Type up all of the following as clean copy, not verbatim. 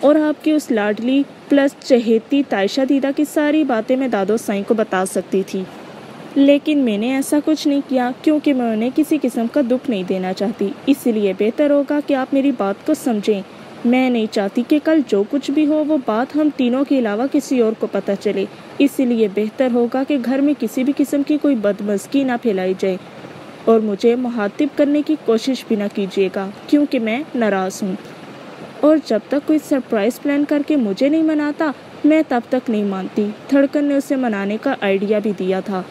اور آپ کی اس لاڈلی پلس چہیتی تائشہ دیدہ کی ساری باتیں میں دادو سائیں کو بتا سکتی تھی، لیکن میں نے ایسا کچھ نہیں کیا کیونکہ میں انہیں کسی قسم کا دکھ نہیں دینا چاہتی۔ اس لیے بہتر ہوگا کہ آپ میری بات کو سمجھیں۔ میں نہیں چاہتی کہ کل جو کچھ بھی ہو وہ بات ہم تینوں کے علاوہ کسی اور کو پتہ چلے، اس لیے بہتر ہوگا کہ گھر میں کسی بھی قسم کی کوئی بدمزگی نہ پھیلائی جائے اور مجھے مخاطب کرنے کی کوشش بھی نہ کیجیے گا کیونکہ میں ناراض ہوں، اور جب تک کوئی سرپرائز پلان کر کے مجھے نہیں مناتا میں تب تک نہیں مانتی۔ دھڑکن نے اسے منانے کا آئیڈیا بھی دیا تھا،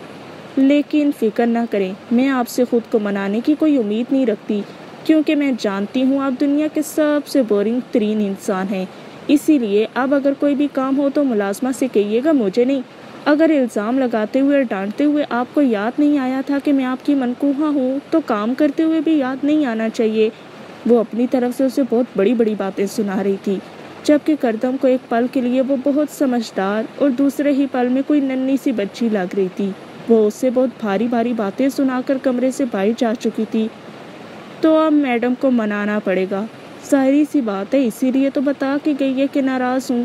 لیکن فکر نہ کریں، میں آپ سے خود کو منانے کی کوئی امید نہیں رکھتی کیونکہ میں جانتی ہوں آپ دنیا کے سب سے بورنگ ترین انسان ہیں۔ اسی لیے اب اگر کوئی بھی کام ہو تو ملازمہ سے کہیے گا، مجھے نہیں۔ اگر الزام لگاتے ہوئے اور ڈانٹتے ہوئے آپ کو یاد نہیں آیا تھا کہ میں آپ کی منکوہا ہوں تو کام کرتے ہوئے بھی یاد نہیں آنا چاہیے۔ وہ اپنی طرف سے اسے بہت بڑی بڑی باتیں سنا رہی تھی، جبکہ کردم کو ایک پل کے لیے وہ بہت سمجھدار اور دوسرے ہی پل میں کوئی ننھی سی بچی لگ رہی تھی۔ وہ اسے بہت بھاری بھاری باتیں سنا کر کمرے سے باہر جا چکی تھی۔ تو اب میڈم کو منانا پڑے گا، ظاہری سی بات ہے، اسی لیے تو بتا کے گئی ہے کہ ناراض ہوں،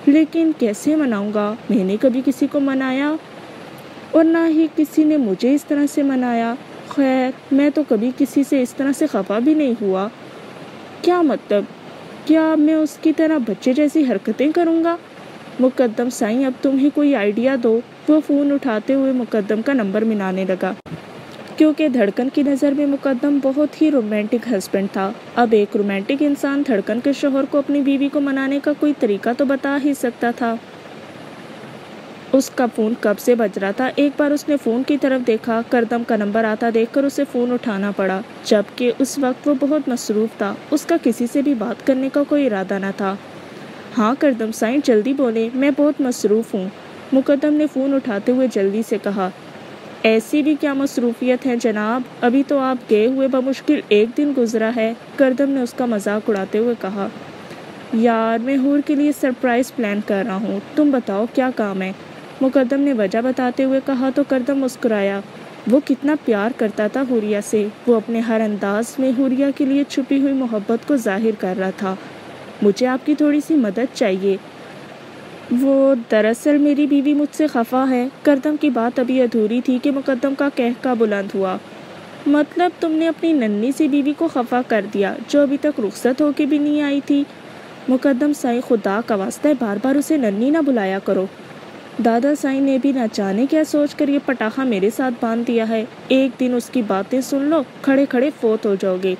لیکن کیسے مناؤں گا؟ میں نے کبھی کسی کو منایا اور نہ ہی کسی نے مجھے اس طرح سے منایا۔ خیر، میں تو کبھی کسی سے اس طرح سے خفا بھی نہیں ہوا۔ کیا مطلب؟ کیا میں اس کی طرح بچے جیسی حرکتیں کروں گا؟ مقدم سائیں، اب تم ہی کوئی آئیڈیا دو۔ وہ فون اٹھاتے ہوئے مقدم کا نمبر ملانے لگا، کیونکہ دھڑکن کی نظر میں مقدم بہت ہی رومانٹک ہسبینڈ تھا۔ اب ایک رومانٹک انسان دھڑکن کے شوہر کو اپنی بیوی کو منانے کا کوئی طریقہ تو بتا ہی سکتا تھا۔ اس کا فون کب سے بج رہا تھا؟ ایک بار اس نے فون کی طرف دیکھا، کردم کا نمبر آتا دیکھ کر اسے فون اٹھانا پڑا، جبکہ اس وقت وہ بہت مصروف تھا، اس کا کسی سے بھی بات کرنے کا کوئی ارادہ نہ تھا۔ ہاں کردم سائیں، جلدی بولیں، میں بہت مصروف ہوں، مقدم نے فون اٹھاتے ہوئے جلدی سے کہا۔ ایسی بھی کیا مصروفیت ہے جناب، ابھی تو آپ گئے ہوئے بمشکل 1 دن گزرا ہے، کردم نے اس کا مذاق اڑاتے ہوئے کہا۔ یار، میں حور کے لیے سرپرائز پلان کر رہا ہوں، تم بتاؤ کیا کام ہے؟ مقدم نے وجہ بتاتے ہوئے کہا تو کردم مسکرایا۔ وہ کتنا پیار کرتا تھا حوریہ سے، وہ اپنے ہر انداز میں حوریہ کے لیے چھپی ہوئی محبت کو ظاہر کر رہا تھا۔ مجھے آپ کی تھوڑی سی مدد چاہیے۔ وہ دراصل میری بیوی مجھ سے خفا ہے۔ کردم کی بات ابھی ادھوری تھی کہ مقدم کا قہقہ بلند ہوا۔ مطلب تم نے اپنی ننھی سی بیوی کو خفا کر دیا جو ابھی تک رخصت ہو کے بھی نہیں آئی تھی؟ مقدم سائیں، خدا کا واسطہ ہے بار بار اسے ننھی نہ بلایا کرو۔ دادا سائیں نے بھی نہ جانے کیا سوچ کر یہ پٹاخہ میرے ساتھ باندھ دیا ہے، ایک دن اس کی باتیں سن لو کھڑے کھڑے فوت ہو جاؤ گے۔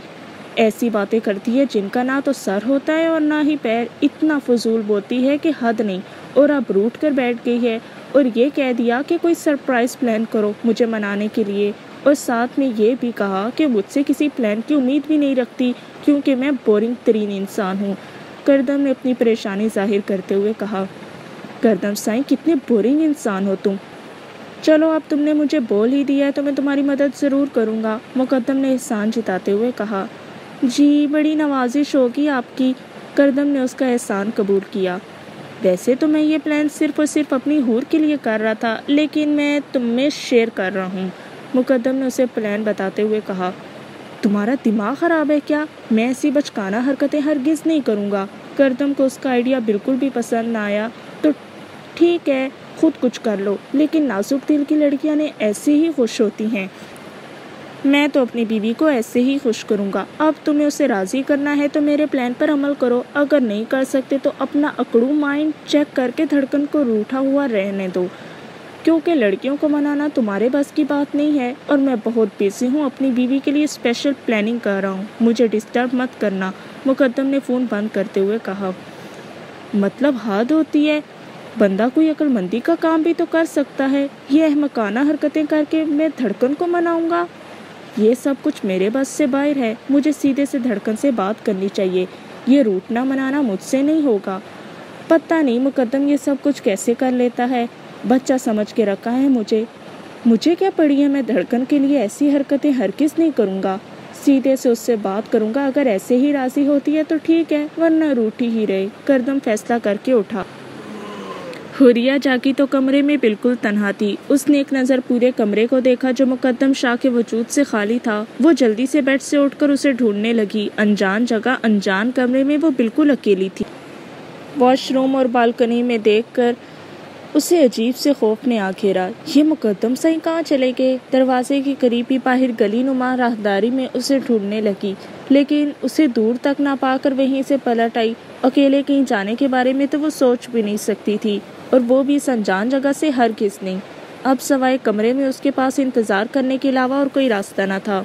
ایسی باتیں کرتی ہے جن کا نہ تو سر ہوتا ہے اور نہ ہی پیر، اتنا فضول بولتی ہے کہ حد نہیں، اور اب روٹ کر بیٹھ گئی ہے اور یہ کہہ دیا کہ کوئی سرپرائز پلان کرو مجھے منانے کے لیے، اور ساتھ میں یہ بھی کہا کہ مجھ سے کسی پلان کی امید بھی نہیں رکھتی کیونکہ میں بورنگ ترین انسان ہوں۔ کردم نے اپنی پریشانی ظاہر کرتے ہوئے کہا۔ کردم سائیں، کتنے بورنگ انسان ہو تم۔ چلو اب تم نے مجھے بول ہی دیا ہے تو میں تمہاری مدد ضرور کروں گا، مقدم نے احسان جتاتے ہوئے کہا۔ جی، بڑی نوازش ہوگی آپ کی، کردم نے اس کا احسان قبول کیا۔ ویسے تو میں یہ پلان صرف اور صرف اپنی حور کے لیے کر رہا تھا، لیکن میں تم میں شیئر کر رہا ہوں، مقدم نے اسے پلان بتاتے ہوئے کہا۔ تمہارا دماغ خراب ہے کیا؟ میں ایسی بچکانہ حرکتیں ہرگز نہیں کروں گا۔ کردم کو اس کا آئیڈیا بالکل بھی پسند نہ آیا۔ تو ٹھیک ہے، خود کچھ کر لو، لیکن نازک دل کی لڑکیاں نے ایسے ہی خوش ہوتی ہیں۔ میں تو اپنی بیوی کو ایسے ہی خوش کروں گا۔ اب تمہیں اسے راضی کرنا ہے تو میرے پلان پر عمل کرو، اگر نہیں کر سکتے تو اپنا اکڑو مائنڈ چیک کر کے دھڑکن کو روٹھا ہوا رہنے دو، کیونکہ لڑکیوں کو منانا تمہارے بس کی بات نہیں ہے، اور میں بہت بزی ہوں، اپنی بیوی کے لیے اسپیشل پلاننگ کر رہا ہوں، مجھے ڈسٹرب مت کرنا، مقدم نے فون بند کرتے ہوئے کہا۔ مطلب حد ہوتی ہے، بندہ کوئی عقل مندی کا کام بھی تو کر سکتا ہے، یہ احمقانہ حرکتیں کر کے میں دھڑکن کو مناؤں گا؟ یہ سب کچھ میرے بس سے باہر ہے، مجھے سیدھے سے دھڑکن سے بات کرنی چاہیے، یہ روٹنا منانا مجھ سے نہیں ہوگا۔ پتہ نہیں مقدم یہ سب کچھ کیسے کر لیتا ہے، بچہ سمجھ کے رکھا ہے مجھے کیا پڑی ہے، میں دھڑکن کے لیے ایسی حرکتیں ہرگز نہیں کروں گا، سیدھے سے اس سے بات کروں گا، اگر ایسے ہی راضی ہوتی ہے تو ٹھیک ہے، ورنہ روٹھی ہی رہے، کردم فیصلہ کر کے اٹھا۔ حوریہ جاگی تو کمرے میں بالکل تنہا تھی، اس نے ایک نظر پورے کمرے کو دیکھا جو مقدم شاہ کے وجود سے خالی تھا، وہ جلدی سے بیڈ سے اٹھ کر اسے ڈھونڈنے لگی، انجان جگہ انجان کمرے میں وہ بالکل اکیلی تھی۔ واش روم اور بالکنی میں دیکھ کر اسے عجیب سے خوف نے آ گھیرا۔ یہ مقدم سائیں کہاں چلے گئے؟ دروازے کے قریب ہی باہر گلی نما راہداری میں اسے ڈھونڈنے لگی، لیکن اسے دور تک نہ پا کر وہیں سے پلٹ آئی۔ اکیلے کہیں جانے کے بارے میں تو وہ سوچ بھی نہیں سکتی تھی، اور وہ بھی اس انجان جگہ سے ہرگز نہیں۔ اب سوائے کمرے میں اس کے پاس انتظار کرنے کے علاوہ اور کوئی راستہ نہ تھا۔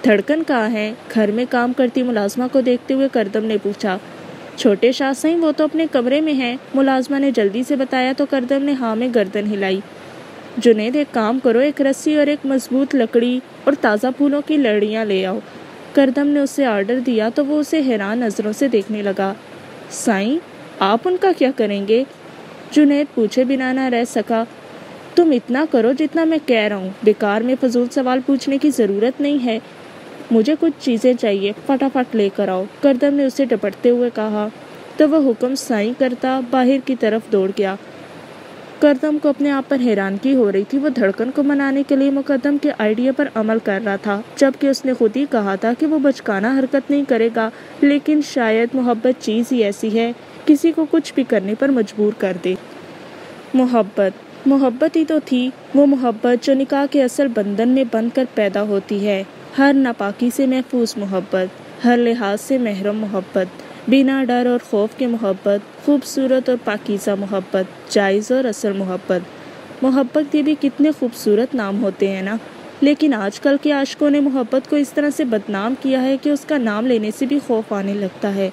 دھڑکن کہاں ہے؟ گھر میں کام کرتی ملازمہ کو دیکھتے ہوئے کردم نے پوچھا۔ چھوٹے شاہ سائیں، وہ تو اپنے کمرے میں ہیں، ملازمہ نے جلدی سے بتایا تو کردم نے ہاں میں گردن ہلائی۔ جنید، ایک کام کرو، ایک رسی اور ایک مضبوط لکڑی اور تازہ پھولوں کی لڑیاں لے آؤ۔ کردم نے اسے آرڈر دیا تو وہ اسے حیران نظروں سے دیکھنے لگا۔ سائیں، آپ ان کا کیا کریں گے؟ جنید پوچھے بنا نہ رہ سکا۔ تم اتنا کرو جتنا میں کہہ رہا ہوں، بیکار میں فضول سوال پوچھنے کی ضرورت نہیں ہے۔ مجھے کچھ چیزیں چاہیے، فٹافٹ لے کر آؤ، کردم نے اسے ڈپٹتے ہوئے کہا۔ تو وہ حکم سائیں کرتا باہر کی طرف دوڑ گیا۔ کردم کو اپنے آپ پر حیرانگی ہو رہی تھی۔ وہ دھڑکن کو منانے کے لیے مقدم کے آئیڈیا پر عمل کر رہا تھا، جبکہ اس نے خود ہی کہا تھا کہ وہ بچکانہ حرکت نہیں کرے گا، لیکن شاید محبت چیز ہی ایسی ہے، کسی کو کچھ بھی کرنے پر مجبور کر دے۔ محبت ہی تو تھی، وہ محبت جو نکاح کے اصل بندھن میں بندھ کر پیدا ہوتی ہے، ہر ناپاکی سے محفوظ محبت، ہر لحاظ سے محرم محبت، بنا ڈر اور خوف کے محبت، خوبصورت اور پاکیزہ محبت، جائز اور اصل محبت۔ محبت کے بھی کتنے خوبصورت نام ہوتے ہیں نا، لیکن آج کل کے عاشقوں نے محبت کو اس طرح سے بدنام کیا ہے کہ اس کا نام لینے سے بھی خوف آنے لگتا ہے،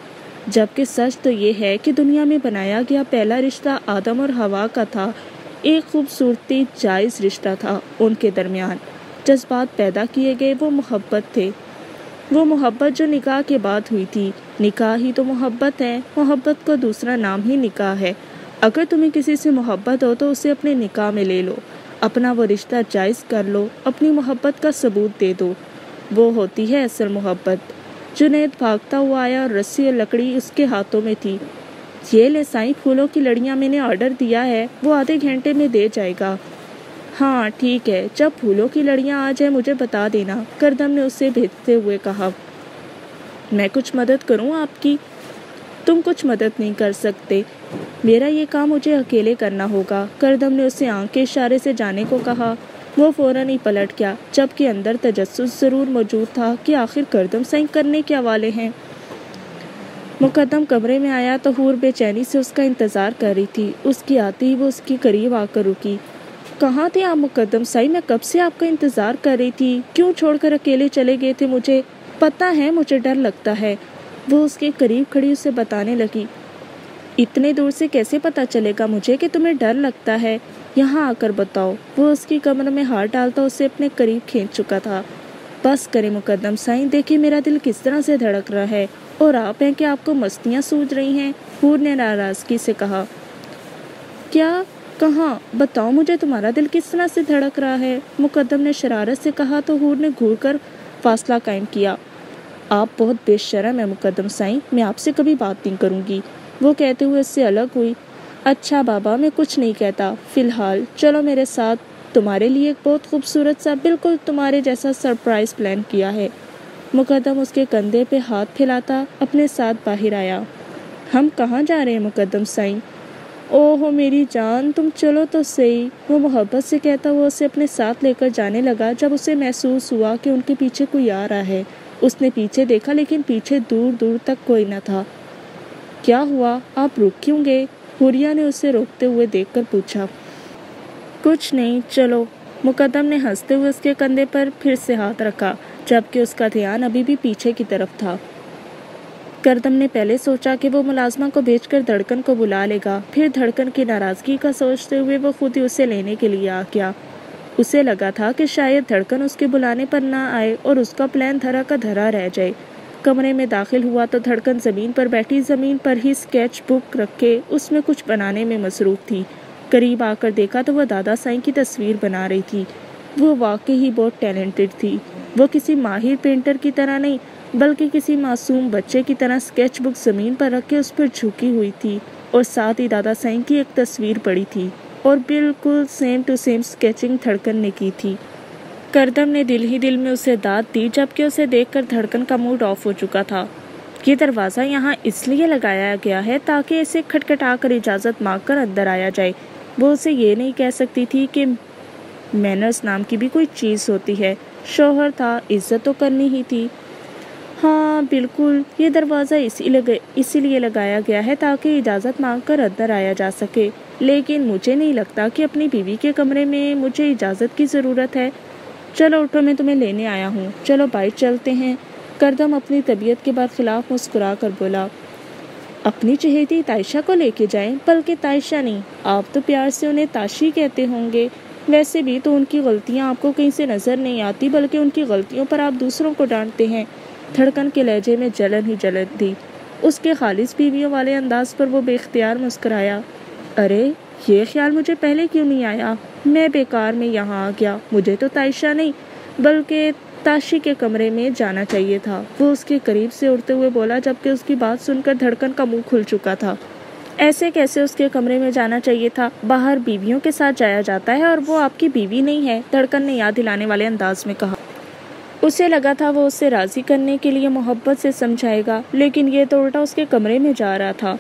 جبکہ سچ تو یہ ہے کہ دنیا میں بنایا گیا پہلا رشتہ آدم اور حوا کا تھا، ایک خوبصورتی جائز رشتہ تھا، ان کے درمیان جذبات پیدا کیے گئے، وہ محبت تھے، وہ محبت جو نکاح کے بعد ہوئی تھی۔ نکاح ہی تو محبت ہے، محبت کا دوسرا نام ہی نکاح ہے۔ اگر تمہیں کسی سے محبت ہو تو اسے اپنے نکاح میں لے لو، اپنا وہ رشتہ جائز کر لو، اپنی محبت کا ثبوت دے دو، وہ ہوتی ہے اصل محبت۔ جنید بھاگتا ہوا آیا اور رسی اور لکڑی اس کے ہاتھوں میں تھی۔ یہ لے سائیں، پھولوں کی لڑیاں میں نے آرڈر دیا ہے، وہ آدھے گھنٹے میں دے جائے گا۔ ہاں ٹھیک ہے، جب پھولوں کی لڑیاں آ جائیں مجھے بتا دینا، کردم نے اسے بھیجتے ہوئے کہا۔ میں کچھ مدد کروں آپ کی؟ تم کچھ مدد نہیں کر سکتے، میرا یہ کام مجھے اکیلے کرنا ہوگا، کردم نے اسے آنکھ کے اشارے سے جانے کو کہا۔ وہ فوراً ہی پلٹ گیا، جبکہ اندر تجسس ضرور موجود تھا کہ آخر کردم سائیں کرنے کیا والے ہیں۔ مقدم کمرے میں آیا تو حور بے چینی سے اس کا انتظار کر رہی تھی۔ اس کی آتے ہی وہ اس کی قریب آ کر رکی۔ کہاں تھے آپ مقدم سائیں؟ میں کب سے آپ کا انتظار کر رہی تھی، کیوں چھوڑ کر اکیلے چلے گئے تھے؟ مجھے پتہ ہے، مجھے ڈر لگتا ہے، وہ اس کے قریب کھڑی اسے بتانے لگی۔ اتنے دور سے کیسے پتہ چلے گا مجھے کہ تمہیں ڈر لگتا ہے؟ یہاں آ کر بتاؤ۔ وہ اس کی کمر میں ہاتھ ڈالتا اسے اپنے قریب کھینچ چکا تھا۔ بس کرے مقدم سائیں، دیکھیں میرا دل کس طرح سے دھڑک رہا ہے، اور آپ ہیں کہ آپ کو مستیاں سوج رہی ہیں، حور نے ناراضگی سے کہا۔ کیا؟ کہاں؟ بتاؤ مجھے تمہارا دل کس طرح سے دھڑک رہا ہے، مقدم نے شرارت سے کہا تو حور نے گھور کر فاصلہ قائم کیا۔ آپ بہت بے شرم ہیں مقدم سائیں، میں آپ سے کبھی بات نہیں کروں گی، وہ کہتے ہوئے اس سے الگ ہوئی۔ اچھا بابا، میں کچھ نہیں کہتا، فی الحال چلو میرے ساتھ، تمہارے لیے ایک بہت خوبصورت سا، بالکل تمہارے جیسا سرپرائز پلان کیا ہے۔ مقدم اس کے کندھے پہ ہاتھ پھیلاتا اپنے ساتھ باہر آیا۔ ہم کہاں جا رہے ہیں مقدم سائیں؟ اوہ میری جان، تم چلو تو صحیح، وہ محبت سے کہتا ہوا اسے اپنے ساتھ لے کر جانے لگا۔ جب اسے محسوس ہوا کہ ان کے پیچھے کوئی آ رہا ہے، اس نے پیچھے دیکھا، لیکن پیچھے دور دور تک کوئی نہ تھا۔ کیا ہوا؟ آپ رک کیوں گئے؟ حوریہ نے اسے روکتے ہوئے دیکھ کر پوچھا۔ کچھ نہیں، چلو، مقدم نے ہنستے ہوئے اس کے کندھے پر پھر سے ہاتھ رکھا، جبکہ اس کا دھیان ابھی بھی پیچھے کی طرف تھا۔ کردم نے پہلے سوچا کہ وہ ملازمہ کو بھیج کر دھڑکن کو بلا لے گا، پھر دھڑکن کی ناراضگی کا سوچتے ہوئے وہ خود ہی اسے لینے کے لیے آ گیا۔ اسے لگا تھا کہ شاید دھڑکن اس کے بلانے پر نہ آئے اور اس کا پلان دھرا کا دھرا رہ جائے۔ کمرے میں داخل ہوا تو دھڑکن زمین پر بیٹھی، زمین پر ہی اسکیچ بک رکھے اس میں کچھ بنانے میں مصروف تھی۔ قریب آ کر دیکھا تو وہ دادا سائیں کی تصویر بنا رہی تھی۔ وہ واقعی ہی بہت ٹیلنٹڈ تھی، وہ کسی ماہر پینٹر کی طرح نہیں بلکہ کسی معصوم بچے کی طرح اسکیچ بک زمین پر رکھ کے اس پر جھکی ہوئی تھی، اور ساتھ ہی دادا سائیں کی ایک تصویر پڑی تھی، اور بالکل سیم ٹو سیم اسکیچنگ دھڑکن نے کی تھی۔ کردم نے دل ہی دل میں اسے داد دی، جبکہ اسے دیکھ کر دھڑکن کا موڈ آف ہو چکا تھا۔ یہ دروازہ یہاں اس لیے لگایا گیا ہے تاکہ اسے کھٹکھٹا کر اجازت مانگ کر اندر آیا جائے۔ وہ اسے یہ نہیں کہہ سکتی تھی کہ مینرز نام کی بھی کوئی چیز ہوتی ہے۔ شوہر تھا، عزت تو کرنی ہی تھی۔ ہاں بالکل، یہ دروازہ اسی لیے لگایا گیا ہے تاکہ اجازت مانگ کر اندر آیا جا سکے، لیکن مجھے نہیں لگتا کہ اپنی بیوی کے کمرے میں مجھے اجازت کی ضرورت ہے۔ چلو اٹھو، میں تمہیں لینے آیا ہوں، چلو باہر چلتے ہیں۔ کردم اپنی طبیعت کے برخلاف مسکرا کر بولا۔ اپنی چہیتی تائشہ کو لے کے جائیں؟ بلکہ تائشہ نہیں، آپ تو پیار سے انہیں تاشی کہتے ہوں گے۔ ویسے بھی تو ان کی غلطیاں آپ کو کہیں سے نظر نہیں آتی، بلکہ ان کی غلطیوں پر آپ دوسروں کو ڈانٹتے ہیں۔ دھڑکن کے لہجے میں جلن ہی جلن تھی۔ اس کے خالص بیویوں والے انداز پر وہ بے اختیار مسکرایا۔ ارے یہ خیال مجھے پہلے کیوں نہیں آیا؟ میں بیکار میں یہاں آ گیا۔ مجھے تو تائشہ نہیں بلکہ تاشی کے کمرے میں جانا چاہیے تھا۔ وہ اس کے قریب سے اڑتے ہوئے بولا، جبکہ اس کی بات سن کر دھڑکن کا منہ کھل چکا تھا۔ ایسے کیسے اس کے کمرے میں جانا چاہیے تھا؟ باہر بیویوں کے ساتھ جایا جاتا ہے، اور وہ آپ کی بیوی نہیں ہے، دھڑکن نے یاد دلانے والے انداز میں کہا۔ اسے لگا تھا وہ اسے راضی کرنے کے لیے محبت سے سمجھائے گا، لیکن یہ تو الٹا اس کے کمرے میں جا رہا تھا۔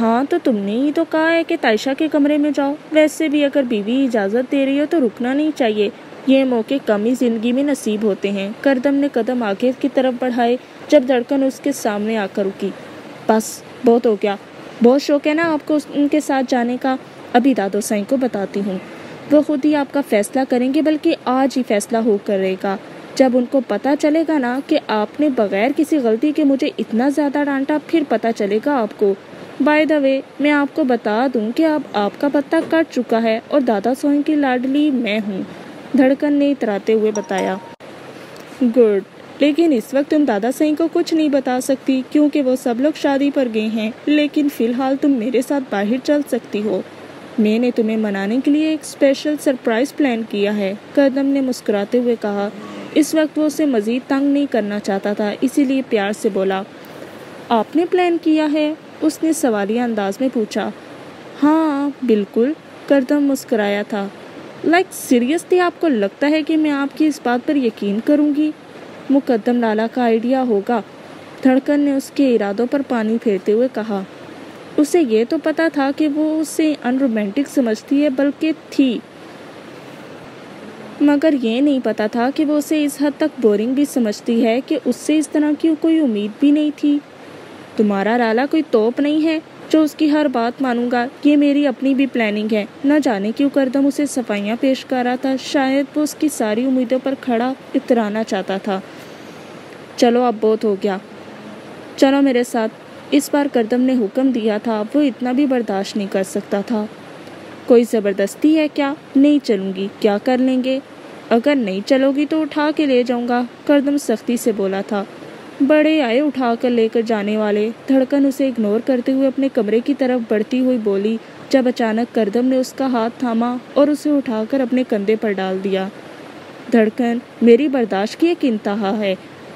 ہاں تو تم نے ہی تو کہا ہے کہ تائشہ کے کمرے میں جاؤ۔ ویسے بھی اگر بیوی اجازت دے رہی ہو تو رکنا نہیں چاہیے، یہ موقع کم ہی زندگی میں نصیب ہوتے ہیں۔ کردم نے قدم آگے کی طرف بڑھائے جب دھڑکن اس کے سامنے آ کر رکی۔ بس بہت ہو گیا، بہت شوق ہے نا آپ کو ان کے ساتھ جانے کا؟ ابھی دادو سائیں کو بتاتی ہوں، وہ خود ہی آپ کا فیصلہ کریں گے، بلکہ آج ہی فیصلہ ہو کر رہے گا۔ جب ان کو پتہ چلے گا نا کہ آپ نے بغیر کسی غلطی کے مجھے اتنا زیادہ ڈانٹا، پھر پتہ چلے گا آپ کو۔ بائی دا وے، میں آپ کو بتا دوں کہ اب آپ کا پتہ کٹ چکا ہے اور دادا سوئیں کی لاڈلی میں ہوں، دھڑکن نے اتراتے ہوئے بتایا۔ گڈ، لیکن اس وقت تم دادا سائیں کو کچھ نہیں بتا سکتی کیونکہ وہ سب لوگ شادی پر گئے ہیں، لیکن فی الحال تم میرے ساتھ باہر چل سکتی ہو۔ میں نے تمہیں منانے کے لیے ایک اسپیشل سرپرائز پلان کیا ہے، کردم نے مسکراتے ہوئے کہا۔ اس وقت وہ اسے مزید تنگ نہیں کرنا چاہتا تھا، اسی لیے پیار سے بولا۔ آپ نے پلان کیا ہے؟ اس نے سوالیہ انداز میں پوچھا۔ ہاں بالکل، کردم مسکرایا تھا۔ لائک سیریسلی آپ کو لگتا ہے کہ میں آپ کی اس بات پر یقین کروں گی؟ مقدم لالا کا آئیڈیا ہوگا، دھڑکن نے اس کے ارادوں پر پانی پھیرتے ہوئے کہا۔ اسے یہ تو پتا تھا کہ وہ اسے ان رومانٹک سمجھتی ہے، بلکہ تھی، مگر یہ نہیں پتا تھا کہ وہ اسے اس حد تک بورنگ بھی سمجھتی ہے کہ اس سے اس طرح کی کوئی امید بھی نہیں تھی۔ تمہارا لالا کوئی توپ نہیں ہے جو اس کی ہر بات مانوں گا، یہ میری اپنی بھی پلاننگ ہے۔ نہ جانے کیوں کردم اسے صفائیاں پیش کر رہا تھا، شاید وہ اس کی ساری امیدوں پر کھڑا اترانا چاہتا تھا۔ چلو اب بہت ہو گیا، چلو میرے ساتھ، اس بار کردم نے حکم دیا تھا، وہ اتنا بھی برداشت نہیں کر سکتا تھا۔ کوئی زبردستی ہے کیا؟ نہیں چلوں گی، کیا کر لیں گے؟ اگر نہیں چلو گی تو اٹھا کے لے جاؤں گا، کردم سختی سے بولا تھا۔ بڑے آئے اٹھا کر لے کر جانے والے، دھڑکن اسے اگنور کرتے ہوئے اپنے کمرے کی طرف بڑھتی ہوئی بولی، جب اچانک کردم نے اس کا ہاتھ تھاما اور اسے اٹھا کر اپنے کندھے پر ڈال دیا۔ دھڑکن، میری برداشت کی ایک انتہا ہے،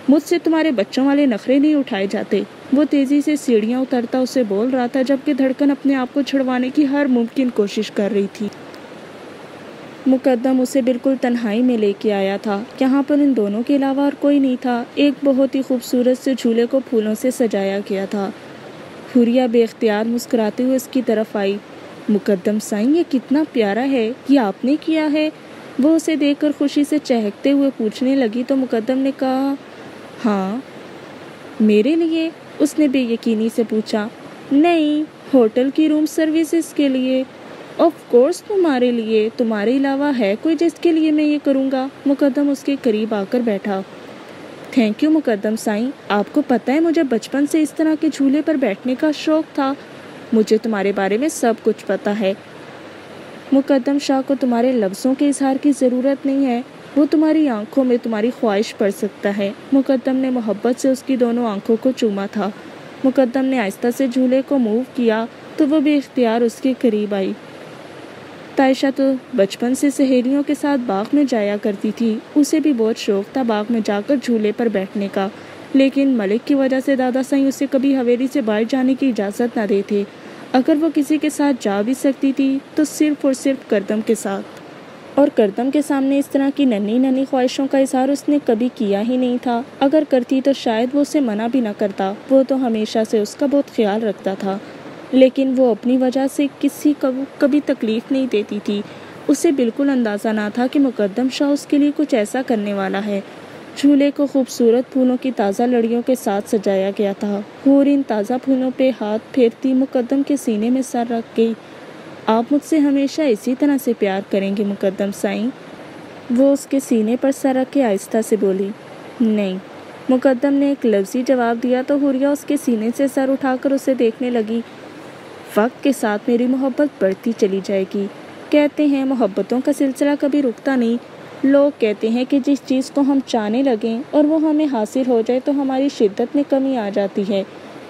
مجھ سے تمہارے بچوں والے نخرے نہیں اٹھائے جاتے۔ وہ تیزی سے سیڑھیاں اترتا اسے بول رہا تھا، جبکہ دھڑکن اپنے آپ کو چھڑوانے کی ہر ممکن کوشش کر رہی تھی۔ مقدم اسے بالکل تنہائی میں لے کے آیا تھا، یہاں پر ان دونوں کے علاوہ اور کوئی نہیں تھا۔ ایک بہت ہی خوبصورت سے جھولے کو پھولوں سے سجایا گیا تھا۔ حوریہ بے اختیار مسکراتے ہوئے اس کی طرف آئی۔ مقدم سائیں، یہ کتنا پیارا ہے، یہ آپ نے کیا ہے؟ وہ اسے دیکھ کر خوشی سے چہکتے ہوئے پوچھنے لگی تو مقدم نے کہا، ہاں میرے لیے؟ اس نے بے یقینی سے پوچھا۔ نہیں، ہوٹل کی روم سروسز کے لیے۔ آف کورس تمہارے لیے، تمہارے علاوہ ہے کوئی جس کے لیے میں یہ کروں گا؟ مقدم اس کے قریب آ کر بیٹھا۔ تھینک یو مقدم سائیں، آپ کو پتہ ہے مجھے بچپن سے اس طرح کے جھولے پر بیٹھنے کا شوق تھا، مجھے تمہارے بارے میں سب کچھ پتہ ہے۔ مقدم شاہ کو تمہارے لفظوں کے اظہار کی ضرورت نہیں ہے، وہ تمہاری آنکھوں میں تمہاری خواہش پڑھ سکتا ہے۔ مقدم نے محبت سے اس کی دونوں آنکھوں کو چوما تھا۔ مقدم نے آہستہ سے جھولے کو موو کیا تو وہ بے اختیار اس کے قریب آئی۔ تائشہ تو بچپن سے سہیلیوں کے ساتھ باغ میں جایا کرتی تھی، اسے بھی بہت شوق تھا باغ میں جا کر جھولے پر بیٹھنے کا، لیکن ملک کی وجہ سے دادا سائیں اسے کبھی حویلی سے باہر جانے کی اجازت نہ دیتے۔ اگر وہ کسی کے ساتھ جا بھی سکتی تھی تو صرف اور صرف کردم کے ساتھ۔ اور کردم کے سامنے اس طرح کی ننھی ننھی خواہشوں کا اظہار اس نے کبھی کیا ہی نہیں تھا۔ اگر کرتی تو شاید وہ اسے منع بھی نہ کرتا، وہ تو ہمیشہ سے اس کا بہت خیال رکھتا تھا، لیکن وہ اپنی وجہ سے کسی کو کبھی تکلیف نہیں دیتی تھی۔ اسے بالکل اندازہ نہ تھا کہ مقدم شاہ اس کے لیے کچھ ایسا کرنے والا ہے۔ جھولے کو خوبصورت پھولوں کی تازہ لڑیوں کے ساتھ سجایا گیا تھا۔ حور ان تازہ پھولوں پہ ہاتھ پھیرتی مقدم کے سینے میں سر رکھ گئی۔ آپ مجھ سے ہمیشہ اسی طرح سے پیار کریں گے مقدم سائیں؟ وہ اس کے سینے پر سر رکھ کے آہستہ سے بولی۔ نہیں، مقدم نے ایک لفظی جواب دیا تو حوریہ اس کے سینے سے سر اٹھا کر اسے دیکھنے لگی۔ وقت کے ساتھ میری محبت بڑھتی چلی جائے گی۔ کہتے ہیں محبتوں کا سلسلہ کبھی رکتا نہیں۔ لوگ کہتے ہیں کہ جس چیز کو ہم چاہنے لگیں اور وہ ہمیں حاصل ہو جائے تو ہماری شدت میں کمی آ جاتی ہے،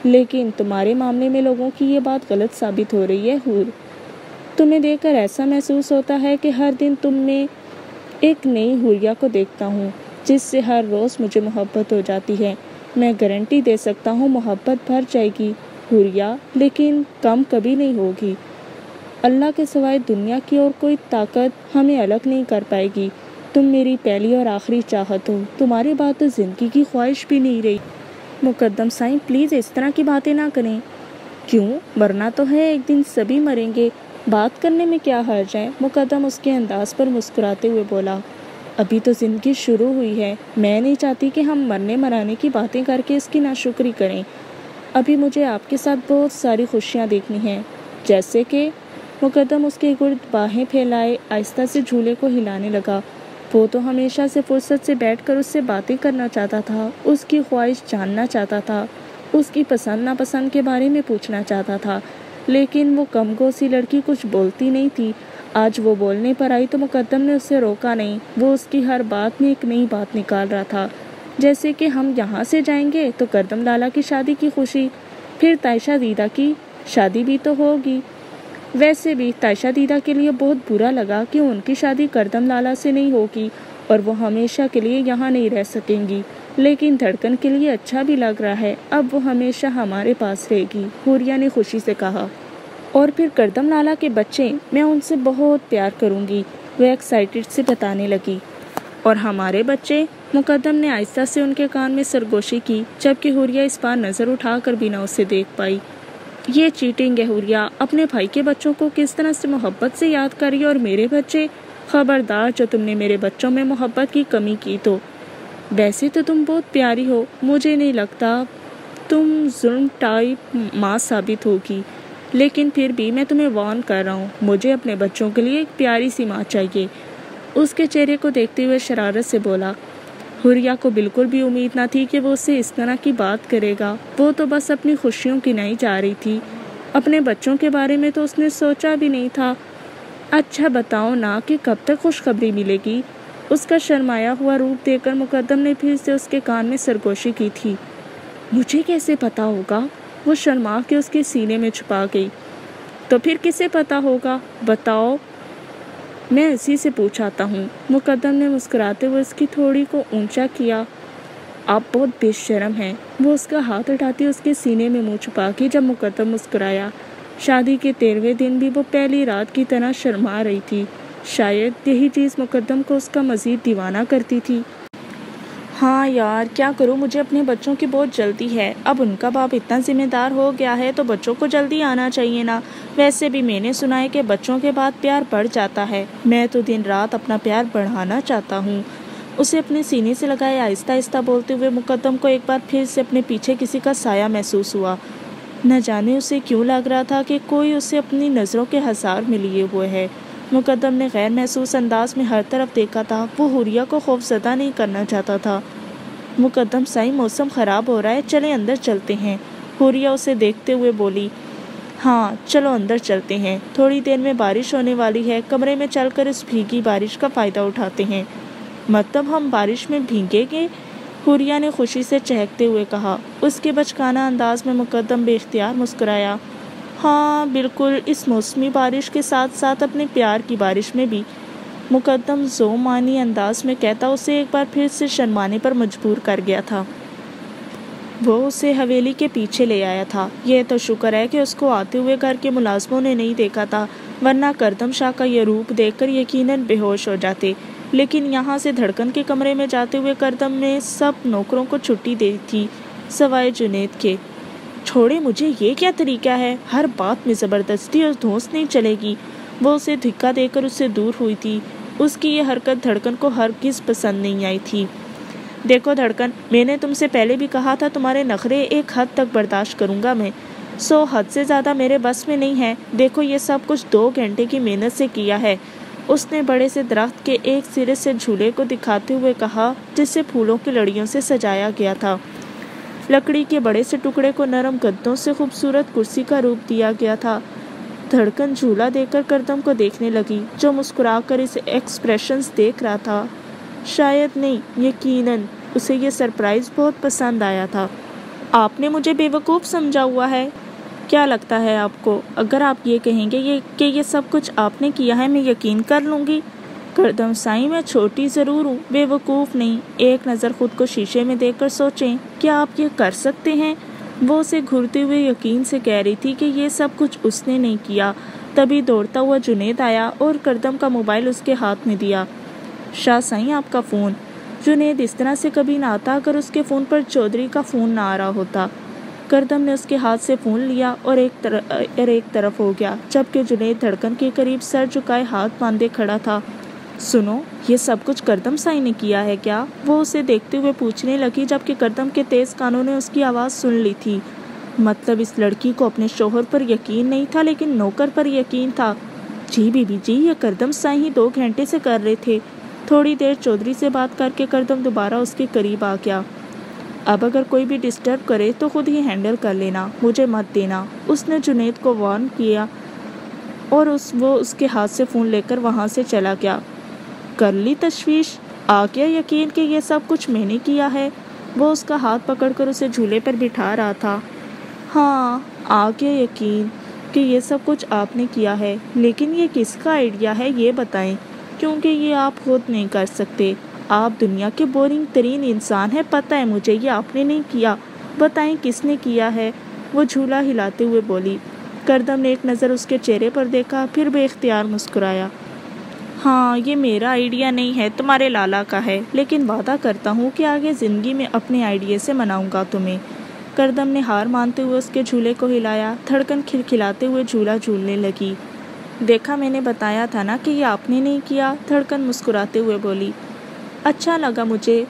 لیکن تمہارے معاملے میں لوگوں کی یہ بات غلط ثابت ہو رہی ہے حور۔ تمہیں دیکھ کر ایسا محسوس ہوتا ہے کہ ہر دن تم میں ایک نئی حوریہ کو دیکھتا ہوں، جس سے ہر روز مجھے محبت ہو جاتی ہے۔ میں گارنٹی دے سکتا ہوں محبت بڑھ جائے گی حوریہ، لیکن کم کبھی نہیں ہوگی۔ اللہ کے سوائے دنیا کی اور کوئی طاقت ہمیں الگ نہیں کر پائے گی۔ تم میری پہلی اور آخری چاہت ہو، تمہارے بعد تو زندگی کی خواہش بھی نہیں رہی۔ مقدم سائیں پلیز اس طرح کی باتیں نہ کریں۔ کیوں؟ مرنا تو ہے، ایک دن سبھی مریں گے، بات کرنے میں کیا حرج ہے؟ مقدم اس کے انداز پر مسکراتے ہوئے بولا۔ ابھی تو زندگی شروع ہوئی ہے، میں نہیں چاہتی کہ ہم مرنے مرانے کی باتیں کر کے اس کی ناشکری کریں۔ ابھی مجھے آپ کے ساتھ بہت ساری خوشیاں دیکھنی ہیں، جیسے کہ مقدم اس کے گرد باہیں پھیلائے آہستہ سے جھولے کو ہلانے لگا۔ وہ تو ہمیشہ سے فرصت سے بیٹھ کر اس سے باتیں کرنا چاہتا تھا، اس کی خواہش جاننا چاہتا تھا، اس کی پسند ناپسند کے بارے میں پوچھنا چاہتا تھا، لیکن وہ کم گو سی لڑکی کچھ بولتی نہیں تھی۔ آج وہ بولنے پر آئی تو مقدم نے اسے روکا نہیں۔ وہ اس کی ہر بات میں ایک نئی بات نکال رہا تھا، جیسے کہ ہم یہاں سے جائیں گے تو کردم لالا کی شادی کی خوشی، پھر تائشہ دیدہ کی شادی بھی تو ہوگی۔ ویسے بھی تائشہ دیدہ کے لیے بہت برا لگا کہ ان کی شادی کردم لالا سے نہیں ہوگی اور وہ ہمیشہ کے لیے یہاں نہیں رہ سکیں گی، لیکن دھڑکن کے لیے اچھا بھی لگ رہا ہے، اب وہ ہمیشہ ہمارے پاس رہے گی، حوریہ نے خوشی سے کہا۔ اور پھر کردم لالا کے بچے، میں ان سے بہت پیار کروں گی، وہ ایکسائٹڈ سے بتانے لگی۔ اور ہمارے بچے؟ مقدم نے آہستہ سے ان کے کان میں سرگوشی کی، جبکہ حوریہ اس بار نظر اٹھا کر بھی نہ اسے دیکھ پائی۔ یہ چیٹنگ ہے حوریہ، اپنے بھائی کے بچوں کو کس طرح سے محبت سے یاد کری، اور میرے بچے؟ خبردار جو تم نے میرے بچوں میں محبت کی کمی کی تو۔ ویسے تو تم بہت پیاری ہو، مجھے نہیں لگتا تم ظلم ٹائپ ماں ثابت ہوگی، لیکن پھر بھی میں تمہیں وارن کر رہا ہوں، مجھے اپنے بچوں کے لیے ایک پیاری سی ماں چاہیے۔ اس کے چہرے کو دیکھتے ہوئے شرارت سے بولا۔ حوریہ کو بالکل بھی امید نہ تھی کہ وہ اس سے اس طرح کی بات کرے گا، وہ تو بس اپنی خوشیوں کی نہیں جا رہی تھی، اپنے بچوں کے بارے میں تو اس نے سوچا بھی نہیں تھا۔ اچھا بتاؤ نا کہ کب تک خوشخبری ملے گی؟ اس کا شرمایا ہوا روپ دیکھ کر مقدم نے پھر سے اس کے کان میں سرگوشی کی تھی۔ مجھے کیسے پتا ہوگا؟ وہ شرما کے اس کے سینے میں چھپا گئی۔ تو پھر کسے پتا ہوگا؟ بتاؤ، میں اسی سے پوچھاتا ہوں۔ مقدم نے مسکراتے ہوئے اس کی تھوڑی کو اونچا کیا۔ آپ بہت بے شرم ہیں۔ وہ اس کا ہاتھ اٹھاتی اس کے سینے میں منہ چھپا کے جب مقدم مسکرایا۔ شادی کے 13ویں دن بھی وہ پہلی رات کی طرح شرما رہی تھی، شاید یہی چیز مقدم کو اس کا مزید دیوانہ کرتی تھی۔ ہاں یار کیا کروں، مجھے اپنے بچوں کی بہت جلدی ہے، اب ان کا باپ اتنا ذمہ دار ہو گیا ہے تو بچوں کو جلدی آنا چاہیے نا۔ ویسے بھی میں نے سنا ہے کہ بچوں کے بعد پیار بڑھ جاتا ہے، میں تو دن رات اپنا پیار بڑھانا چاہتا ہوں۔ اسے اپنے سینے سے لگائے آہستہ آہستہ بولتے ہوئے مقدم کو ایک بار پھر سے اپنے پیچھے کسی کا سایہ محسوس ہوا۔ نہ جانے اسے کیوں لگ رہا تھا کہ کوئی اسے اپنی نظروں کے حصار میں لیے ہوئے ہے۔ مقدم نے غیر محسوس انداز میں ہر طرف دیکھا تھا، وہ حوریہ کو خوفزدہ نہیں کرنا چاہتا تھا۔ مقدم سائیں موسم خراب ہو رہا ہے، چلیں اندر چلتے ہیں، حوریہ اسے دیکھتے ہوئے بولی۔ ہاں چلو اندر چلتے ہیں، تھوڑی دیر میں بارش ہونے والی ہے، کمرے میں چل کر اس بھیگی بارش کا فائدہ اٹھاتے ہیں۔ مطلب ہم بارش میں بھیگیں گے؟ حوریہ نے خوشی سے چہکتے ہوئے کہا۔ اس کے بچکانہ انداز میں مقدم بے اختیار مسکرایا۔ ہاں بالکل، اس موسمی بارش کے ساتھ ساتھ اپنے پیار کی بارش میں بھی، مقدم ذو معنی انداز میں کہتا اسے ایک بار پھر سے شرمانے پر مجبور کر گیا تھا۔ وہ اسے حویلی کے پیچھے لے آیا تھا۔ یہ تو شکر ہے کہ اس کو آتے ہوئے گھر کے ملازموں نے نہیں دیکھا تھا، ورنہ کردم شاہ کا یہ روپ دیکھ کر یقیناً بے ہوش ہو جاتے۔ لیکن یہاں سے دھڑکن کے کمرے میں جاتے ہوئے کردم نے سب نوکروں کو چھٹی دی تھی سوائے جنید کے۔ چھوڑے مجھے، یہ کیا طریقہ ہے؟ ہر بات میں زبردستی اور دھونس نہیں چلے گی۔ وہ اسے دھکا دے کر اس سے دور ہوئی تھی۔ اس کی یہ حرکت دھڑکن کو ہرگز پسند نہیں آئی تھی۔ دیکھو دھڑکن، میں نے تم سے پہلے بھی کہا تھا تمہارے نخرے ایک حد تک برداشت کروں گا میں، حد سے زیادہ میرے بس میں نہیں ہے۔ دیکھو یہ سب کچھ 2 گھنٹے کی محنت سے کیا ہے۔ اس نے بڑے سے درخت کے ایک سرے سے جھولے کو دکھاتے ہوئے کہا جسے پھولوں کی لڑیوں سے سجایا گیا تھا۔ لکڑی کے بڑے سے ٹکڑے کو نرم گدوں سے خوبصورت کرسی کا روپ دیا گیا تھا۔ دھڑکن جھولا دے کر کردم کو دیکھنے لگی، جو مسکرا کر اسے ایکسپریشنز دیکھ رہا تھا۔ شاید نہیں، یقیناً اسے یہ سرپرائز بہت پسند آیا تھا۔ آپ نے مجھے بے وقوف سمجھا ہوا ہے؟ کیا لگتا ہے آپ کو اگر آپ یہ کہیں گے کہ یہ سب کچھ آپ نے کیا ہے میں یقین کر لوں گی؟ کردم سائیں، میں چھوٹی ضرور ہوں، بے وقوف نہیں۔ ایک نظر خود کو شیشے میں دیکھ کر سوچیں، کیا آپ یہ کر سکتے ہیں؟ وہ اسے گھرتے ہوئے یقین سے کہہ رہی تھی کہ یہ سب کچھ اس نے نہیں کیا۔ تبھی دوڑتا ہوا جنید آیا اور کردم کا موبائل اس کے ہاتھ میں دیا۔ شاہ سائیں، آپ کا فون۔ جنید اس طرح سے کبھی نہ آتا اگر اس کے فون پر چودھری کا فون نہ آ رہا ہوتا۔ کردم نے اس کے ہاتھ سے فون لیا اور ایک طرف ہو گیا، جبکہ جنید دھڑکن کے قریب سر جھکائے ہاتھ باندھے کھڑا تھا۔ سنو، یہ سب کچھ کردم سائیں نے کیا ہے کیا؟ وہ اسے دیکھتے ہوئے پوچھنے لگی، جبکہ کردم کے تیز کانوں نے اس کی آواز سن لی تھی۔ مطلب اس لڑکی کو اپنے شوہر پر یقین نہیں تھا لیکن نوکر پر یقین تھا۔ جی بی بی جی، یہ کردم سائیں ہی 2 گھنٹے سے کر رہے تھے۔ تھوڑی دیر چودھری سے بات کر کے کردم دوبارہ اس کے قریب آ گیا۔ اب اگر کوئی بھی ڈسٹرب کرے تو خود ہی ہینڈل کر لینا، مجھے مت دینا، اس نے جنید کو وارن کیا اور وہ اس کے ہاتھ سے فون لے کر وہاں سے چلا گیا۔ کر لی تشویش؟ آ گیا یقین کہ یہ سب کچھ میں نے کیا ہے؟ وہ اس کا ہاتھ پکڑ کر اسے جھولے پر بٹھا رہا تھا۔ ہاں، آ گیا یقین کہ یہ سب کچھ آپ نے کیا ہے، لیکن یہ کس کا آئیڈیا ہے یہ بتائیں، کیونکہ یہ آپ خود نہیں کر سکتے۔ آپ دنیا کے بورنگ ترین انسان ہیں، پتہ ہے مجھے، یہ آپ نے نہیں کیا۔ بتائیں کس نے کیا ہے؟ وہ جھولا ہلاتے ہوئے بولی۔ کردم نے ایک نظر اس کے چہرے پر دیکھا، پھر بے اختیار مسکرایا۔ ہاں، یہ میرا آئیڈیا نہیں ہے، تمہارے لالا کا ہے، لیکن وعدہ کرتا ہوں کہ آگے زندگی میں اپنے آئیڈیا سے مناؤں گا تمہیں۔ کردم نے ہار مانتے ہوئے اس کے جھولے کو ہلایا۔ دھڑکن کھلکھلاتے ہوئے جھولا جھولنے لگی۔ دیکھا، میں نے بتایا تھا نا کہ یہ آپ نے نہیں کیا، دھڑکن مسکراتے ہوئے بولی۔ اچھا لگا مجھے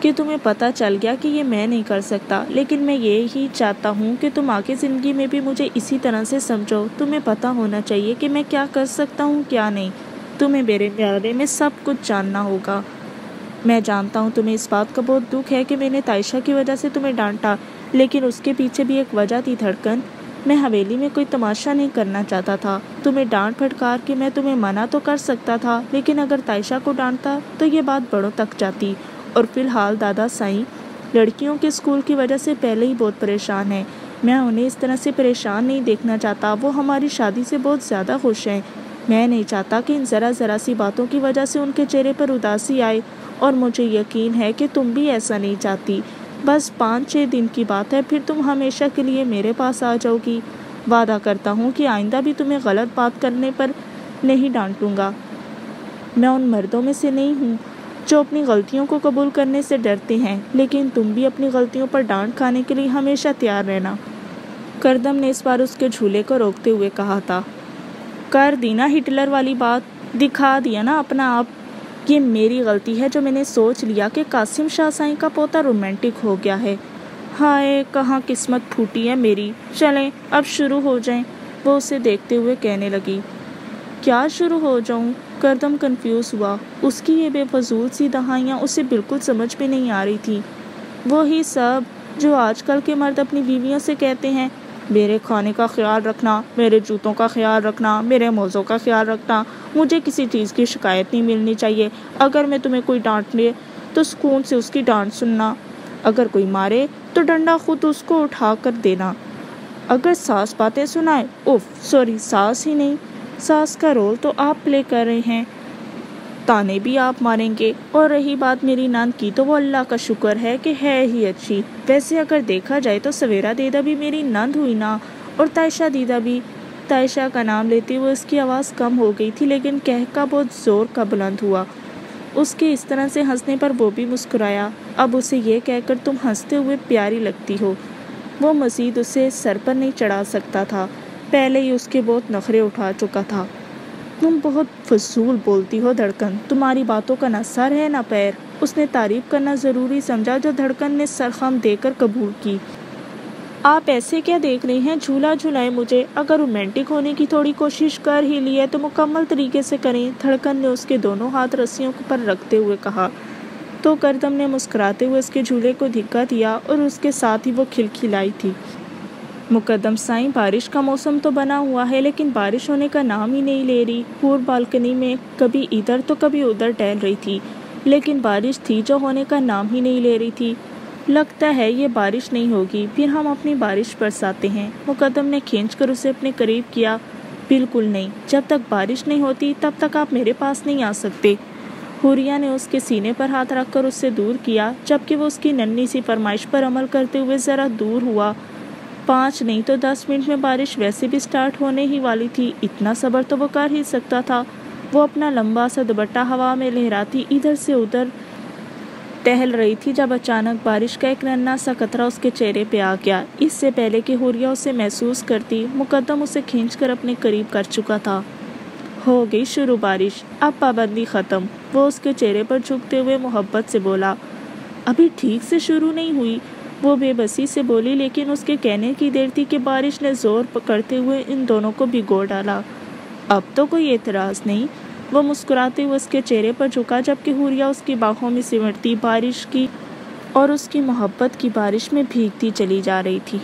کہ تمہیں پتہ چل گیا کہ یہ میں نہیں کر سکتا، لیکن میں یہی چاہتا ہوں کہ تم آگے زندگی میں بھی مجھے اسی طرح سے سمجھو۔ تمہیں پتہ ہونا چاہیے کہ میں کیا کر سکتا ہوں کیا نہیں۔ تمہیں میرے بارے میں سب کچھ جاننا ہوگا۔ میں جانتا ہوں تمہیں اس بات کا بہت دکھ ہے کہ میں نے تائشہ کی وجہ سے تمہیں ڈانٹا، لیکن اس کے پیچھے بھی ایک وجہ تھی دھڑکن۔ میں حویلی میں کوئی تماشا نہیں کرنا چاہتا تھا۔ تمہیں ڈانٹ پھٹکار کے میں تمہیں منع تو کر سکتا تھا، لیکن اگر تائشہ کو ڈانٹتا تو یہ بات بڑوں تک جاتی۔ اور فی الحال دادا سائیں لڑکیوں کے اسکول کی وجہ سے پہلے ہی بہت پریشان ہیں۔ میں انہیں اس طرح سے پریشان نہیں دیکھنا چاہتا۔ وہ ہماری شادی سے بہت زیادہ خوش ہیں۔ میں نہیں چاہتا کہ ان ذرا سی باتوں کی وجہ سے ان کے چہرے پر اداسی آئے، اور مجھے یقین ہے کہ تم بھی ایسا نہیں چاہتی۔ بس 5-6 دن کی بات ہے، پھر تم ہمیشہ کے لیے میرے پاس آ جاؤ گی۔ وعدہ کرتا ہوں کہ آئندہ بھی تمہیں غلط بات کرنے پر نہیں ڈانٹوں گا۔ میں ان مردوں میں سے نہیں ہوں جو اپنی غلطیوں کو قبول کرنے سے ڈرتے ہیں، لیکن تم بھی اپنی غلطیوں پر ڈانٹ کھانے کے لیے ہمیشہ تیار رہنا۔ کردم نے اس بار اس کے جھولے کو روکتے ہوئے کہا تھا۔ کر دی نا ہٹلر والی بات، دکھا دیا نا اپنا آپ۔ یہ میری غلطی ہے جو میں نے سوچ لیا کہ قاسم شاہ سائیں کا پوتا رومانٹک ہو گیا ہے۔ ہائے، کہاں قسمت پھوٹی ہے میری۔ چلیں اب شروع ہو جائیں، وہ اسے دیکھتے ہوئے کہنے لگی۔ کیا شروع ہو جاؤں؟ کردم کنفیوز ہوا۔ اس کی یہ بے فضول سی دہائیاں اسے بالکل سمجھ میں نہیں آ رہی تھی۔ وہی سب جو آج کل کے مرد اپنی بیویوں سے کہتے ہیں، میرے کھانے کا خیال رکھنا، میرے جوتوں کا خیال رکھنا، میرے موزوں کا خیال رکھنا، مجھے کسی چیز کی شکایت نہیں ملنی چاہیے، اگر میں تمہیں کوئی ڈانٹ لے تو سکون سے اس کی ڈانٹ سننا، اگر کوئی مارے تو ڈنڈا خود اس کو اٹھا کر دینا، اگر ساس باتیں سنائے، ساس ہی نہیں، ساس کا رول تو آپ پلے کر رہے ہیں، تانے بھی آپ ماریں گے۔ اور رہی بات میری نند کی تو وہ اللہ کا شکر ہے کہ ہے ہی اچھی۔ ویسے اگر دیکھا جائے تو سویرا دیدہ بھی میری نند ہوئی نا، اور تائشہ دیدہ بھی۔ تائشہ کا نام لیتے ہوئے اس کی آواز کم ہو گئی تھی، لیکن کہکا بہت زور کا بلند ہوا۔ اس کے اس طرح سے ہنسنے پر وہ بھی مسکرایا۔ اب اسے یہ کہہ کر تم ہنستے ہوئے پیاری لگتی ہو۔ وہ مزید اسے سر پر نہیں چڑھا سکتا تھا، پہلے ہی اس کے بہت نخرے اٹھا چکا تھا۔ تم بہت فضول بولتی ہو دھڑکن، تمہاری باتوں کا نہ سر ہے نہ پیر۔ اس نے تعریف کرنا ضروری سمجھا، جو دھڑکن نے سرخم دے کر قبول کی۔ آپ ایسے کیا دیکھ رہی ہیں؟ جھولا جھولائیں مجھے۔ اگر رومانٹک ہونے کی تھوڑی کوشش کر ہی لی ہے تو مکمل طریقے سے کریں۔ دھڑکن نے اس کے دونوں ہاتھ رسیوں پر رکھتے ہوئے کہا تو کردم نے مسکراتے ہوئے اس کے جھولے کو دھکا دیا اور اس کے ساتھ ہی وہ کھلکھلائی تھی۔ مقدم سائیں، بارش کا موسم تو بنا ہوا ہے لیکن بارش ہونے کا نام ہی نہیں لے رہی۔ حور بالکنی میں کبھی ادھر تو کبھی ادھر ٹہل رہی تھی، لیکن بارش تھی جو ہونے کا نام ہی نہیں لے رہی تھی۔ لگتا ہے یہ بارش نہیں ہوگی، پھر ہم اپنی بارش برساتے ہیں۔ مقدم نے کھینچ کر اسے اپنے قریب کیا۔ بالکل نہیں، جب تک بارش نہیں ہوتی تب تک آپ میرے پاس نہیں آ سکتے۔ حوریہ نے اس کے سینے پر ہاتھ رکھ کر اس سے دور کیا، جبکہ وہ اس کی ننھی سی فرمائش پر عمل کرتے ہوئے ذرا دور ہوا۔ 5 نہیں تو 10 منٹ میں بارش ویسے بھی سٹارٹ ہونے ہی والی تھی، اتنا صبر تو وہ کر ہی سکتا تھا۔ وہ اپنا لمبا سا دوپٹہ ہوا میں لہراتی ادھر سے ادھر ٹہل رہی تھی جب اچانک بارش کا ایک ننھا سا قطرہ اس کے چہرے پہ آ گیا۔ اس سے پہلے کہ حوریہ اسے محسوس کرتی، مقدم اسے کھینچ کر اپنے قریب کر چکا تھا۔ ہو گئی شروع بارش، اب پابندی ختم۔ وہ اس کے چہرے پر جھکتے ہوئے محبت سے بولا۔ ابھی ٹھیک سے شروع نہیں ہوئی، وہ بے بسی سے بولی، لیکن اس کے کہنے کی دیر تھی کہ بارش نے زور پکڑتے ہوئے ان دونوں کو بھگو ڈالا۔ اب تو کوئی اعتراض نہیں۔ وہ مسکراتے ہوئے اس کے چہرے پر جھکا، جبکہ حوریہ اس کی باہوں میں سمٹتی بارش کی اور اس کی محبت کی بارش میں بھیگتی چلی جا رہی تھی۔